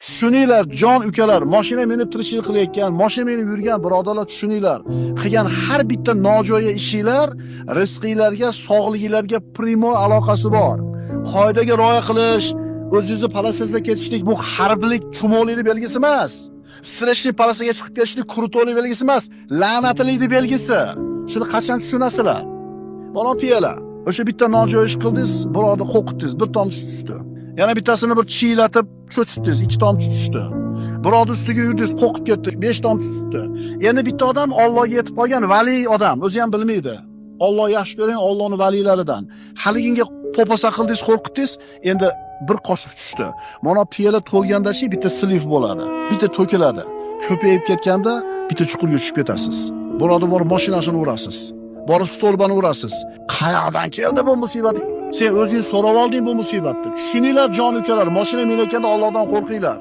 Tushuninglar, jon ukalar, mashina minib tirishlik qilayotgan, mashina minib yurgan birodarlar tushuninglar. Qilgan har bitta nojo'ya ishinglar rizqinglarga, sog'liginglarga primo aloqasi bor. Qoidaga rioya qilish, o'zingizni palasasiga ketishlik bu harblik, chumoqlik belgisi emas. Streshli palasaga chiqib ketishlik krutolik belgisi emas, la'natlikning belgisi. Shuni qachon tushunasizlar? Bola piyalar. O'sha bitta nojo'ya ish qildingiz, birovni qo'rqitdingiz, bir tomchi tushdi. Yana bittasini bir chiylatib cho'chitdingiz, 2 tomchi tushdi. Birovni ustiga yurdingiz, qo'rqib ketdi, 5 tomchi tushdi. Endi bitta odam Allohga yetib qolgan vali odam, o'zi ham bilmaydi. Alloh yaxshi ko'ring, Allohning valilaridan. Haliginga po'posa qildingiz, qo'rqitdingiz, endi bir qoshiq tushdi. Mana piyola to'lganda-chi bitta sliv bo'ladi, bitta to'kiladi. Ko'payib ketganda bitta chuqurga tushib ketasiz. Birovni bor mashinasini urasiz. Borib stolbani urasiz. Qayoqdan keldi bu musibat? Sen o'zing so'rab olding bu musibatni. Tushuninglar jon ukalar, mashina minayotganda Allohdan qo'rqinglar.